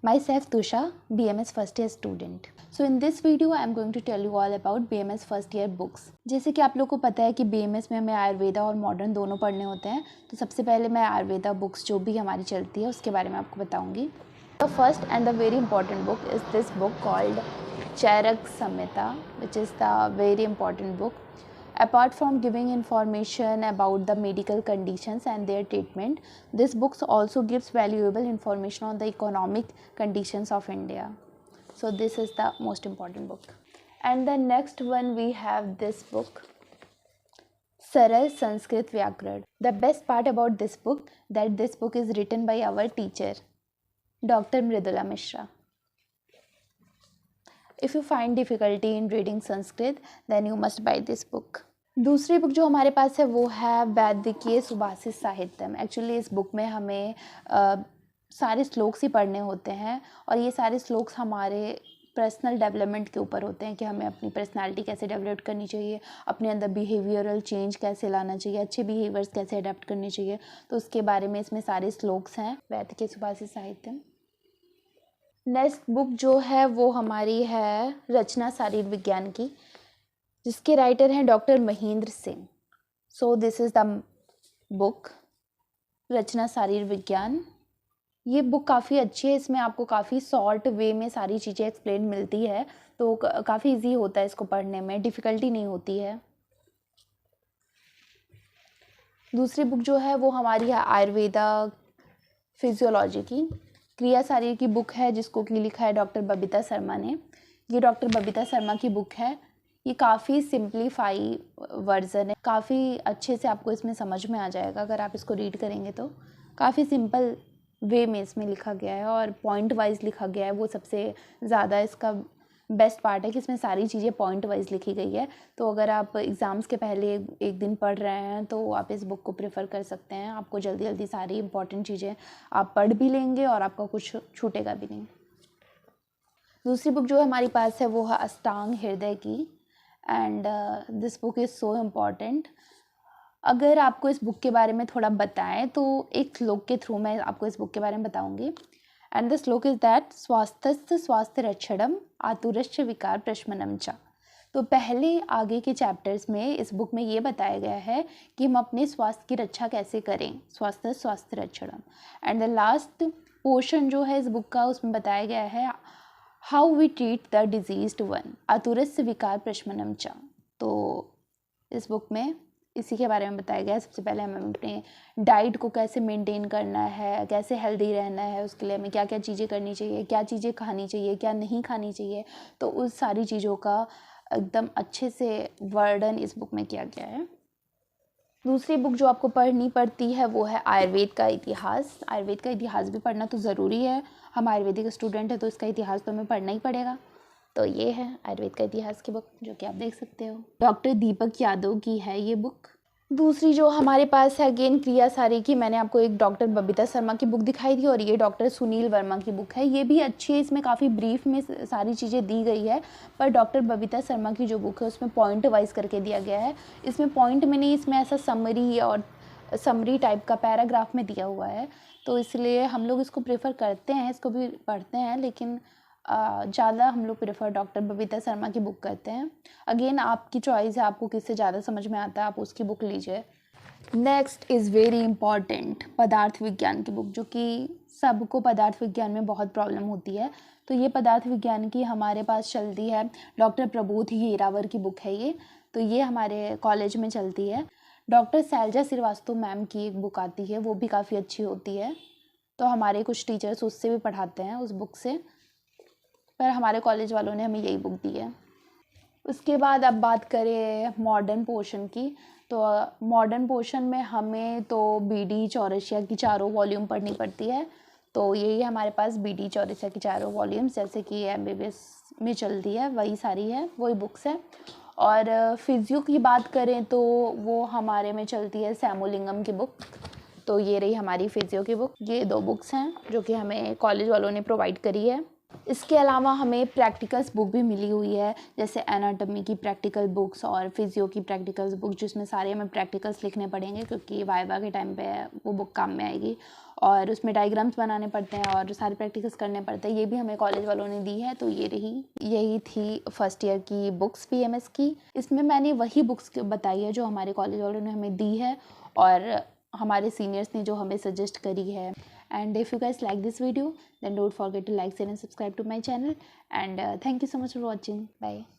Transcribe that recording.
Myself Tusha, BMS first year student. So in this video I am going to tell you all about BMS first year books. जैसे कि आप लोगों को पता है कि BMS में हमें आयुर्वेदा और मॉडर्न दोनों पढ़ने होते हैं, तो सबसे पहले मैं आयुर्वेदा बुक्स जो भी हमारी चलती है उसके बारे में आपको बताऊंगी. The first and the very important book is this book called Charak Samhita, which is the very important book. Apart from giving information about the medical conditions and their treatment, this book also gives valuable information on the economic conditions of India. So this is the most important book. And the next one we have this book, Saral Sanskrit Vyakaran. The best part about this book that this book is written by our teacher, Dr. Mridula Mishra. If you find difficulty in reading Sanskrit, then you must buy this book. दूसरी book जो हमारे पास है वो है वैदिकीय सुभाषित साहित्यम. Actually इस book में हमें सारे श्लोक्स ही पढ़ने होते हैं और ये सारे श्लोक्स हमारे पर्सनल डेवलपमेंट के ऊपर होते हैं कि हमें अपनी पर्सनालिटी कैसे डेवलप करनी चाहिए, अपने अंदर बिहेवियरल चेंज कैसे लाना चाहिए, अच्छे बिहेवियर्स कैसे अडेप्ट करने चाहिए, तो उसके बारे में इसमें सारे श्लोक्स हैं वैदिकीय सुभाषित साहित्यम. नेक्स्ट बुक जो है वो हमारी है रचना शारीर विज्ञान की, जिसके राइटर हैं doctor Mahendra Singh. So this is the book Rachana Sharir Vigyan. ये बुक काफ़ी अच्छी है, इसमें आपको काफ़ी शॉर्ट वे में सारी चीज़ें एक्सप्लेन मिलती है, तो काफ़ी इजी होता है इसको पढ़ने में, डिफ़िकल्टी नहीं होती है. दूसरी बुक जो है वो हमारी है आयुर्वेदा फिजियोलॉजी की. क्रिया शारीर की बुक है जिसको कि लिखा है डॉक्टर बबीता शर्मा ने. ये डॉक्टर बबीता शर्मा की बुक है. ये काफ़ी सिंप्लीफाई वर्जन है, काफ़ी अच्छे से आपको इसमें समझ में आ जाएगा अगर आप इसको रीड करेंगे तो. काफ़ी सिंपल वे में इसमें लिखा गया है और पॉइंट वाइज लिखा गया है. वो सबसे ज़्यादा इसका बेस्ट पार्ट है कि इसमें सारी चीज़ें पॉइंट वाइज लिखी गई है. तो अगर आप एग्ज़ाम्स के पहले एक दिन पढ़ रहे हैं तो आप इस बुक को प्रेफर कर सकते हैं. आपको जल्दी जल्दी सारी इंपॉर्टेंट चीज़ें आप पढ़ भी लेंगे और आपका कुछ छूटेगा भी नहीं. दूसरी बुक जो हमारे पास है वो है अष्टांग हृदय की. And this book is so important. अगर आपको इस बुक के बारे में थोड़ा बताएं तो एक श्लोक के थ्रू मैं आपको इस बुक के बारे में बताऊंगी. एंड द श्लोक इज़ दैट स्वास्थ्य स्वास्थ्य रक्षणम आतुरश्च विकार प्रशमनम च. तो पहले आगे के चैप्टर्स में इस बुक में ये बताया गया है कि हम अपने स्वास्थ्य की रक्षा कैसे करें, स्वास्थ्य स्वास्थ्य रक्षणम. एंड द लास्ट पोर्शन जो है इस बुक का उसमें बताया गया है how we treat the diseased one आतुरस्य विकार प्रशमनम च. तो इस बुक में इसी के बारे में बताया गया है. सबसे पहले हमें अपने डाइट को कैसे मेंटेन करना है, कैसे हेल्दी रहना है, उसके लिए हमें क्या क्या चीज़ें करनी चाहिए, क्या चीज़ें खानी चाहिए, क्या नहीं खानी चाहिए. तो उस सारी चीज़ों का एकदम अच्छे से वर्णन इस बुक में किया गया है. दूसरी बुक जो आपको पढ़नी पड़ती है वो है आयुर्वेद का इतिहास. आयुर्वेद का इतिहास भी पढ़ना तो ज़रूरी है. हम आयुर्वेदिक स्टूडेंट हैं तो इसका इतिहास तो हमें पढ़ना ही पड़ेगा. तो ये है आयुर्वेद का इतिहास की बुक जो कि आप देख सकते हो. डॉक्टर दीपक यादव की है ये बुक. दूसरी जो हमारे पास है अगेन क्रिया शारीर की. मैंने आपको एक डॉक्टर बबीता शर्मा की बुक दिखाई थी और ये डॉक्टर सुनील वर्मा की बुक है. ये भी अच्छी है, इसमें काफ़ी ब्रीफ में सारी चीज़ें दी गई है. पर डॉक्टर बबीता शर्मा की जो बुक है उसमें पॉइंट वाइज करके दिया गया है. इसमें पॉइंट में नहीं, इसमें ऐसा समरी टाइप का पैराग्राफ में दिया हुआ है. तो इसलिए हम लोग इसको प्रेफर करते हैं, इसको भी पढ़ते हैं, लेकिन ज़्यादा हम लोग प्रेफर डॉक्टर बबीता शर्मा की बुक करते हैं. अगेन आपकी चॉइस है, आपको किससे ज़्यादा समझ में आता है आप उसकी बुक लीजिए. नेक्स्ट इज़ वेरी इंपॉर्टेंट पदार्थ विज्ञान की बुक, जो कि सबको पदार्थ विज्ञान में बहुत प्रॉब्लम होती है. तो ये पदार्थ विज्ञान की हमारे पास चलती है डॉक्टर प्रबोध येरावर की बुक है ये. तो ये हमारे कॉलेज में चलती है. डॉक्टर शैलजा श्रीवास्तव मैम की एक बुक आती है, वो भी काफ़ी अच्छी होती है. तो हमारे कुछ टीचर्स उससे भी पढ़ाते हैं उस बुक से, पर हमारे कॉलेज वालों ने हमें यही बुक दी है. उसके बाद अब बात करें मॉडर्न पोर्शन की. तो मॉडर्न पोर्शन में हमें तो BD चौरसिया की चारों वॉल्यूम पढ़नी पड़ती है. तो यही हमारे पास BD चौरसिया की चारों वॉल्यूम्स, जैसे कि MBBS में चलती है वही सारी है, वही बुक्स है. और फिजियो की बात करें तो वो हमारे में चलती है सैमोलिंगम की बुक. तो ये रही हमारी फिजियो की बुक. ये 2 बुक्स हैं जो कि हमें कॉलेज वालों ने प्रोवाइड करी है. इसके अलावा हमें प्रैक्टिकल्स बुक भी मिली हुई है, जैसे एनाटॉमी की प्रैक्टिकल बुक्स और फिजियो की प्रैक्टिकल्स बुक, जिसमें सारे हमें प्रैक्टिकल्स लिखने पड़ेंगे क्योंकि वाइवा के टाइम पे वो बुक काम में आएगी। और उसमें डायग्राम्स बनाने पड़ते हैं और सारे प्रैक्टिकल्स करने पड़ते हैं। ये भी हमें कॉलेज वालों ने दी है। तो यही थी फर्स्ट ईयर की बुक्स पीएमएस की। इसमें मैंने वही बुक्स बताई है जो हमारे कॉलेज वालों ने हमें दी है और हमारे सीनियर्स ने जो हमें सजेस्ट करी है। And if you guys like this video, then don't forget to like, share and subscribe to my channel. And thank you so much for watching. Bye.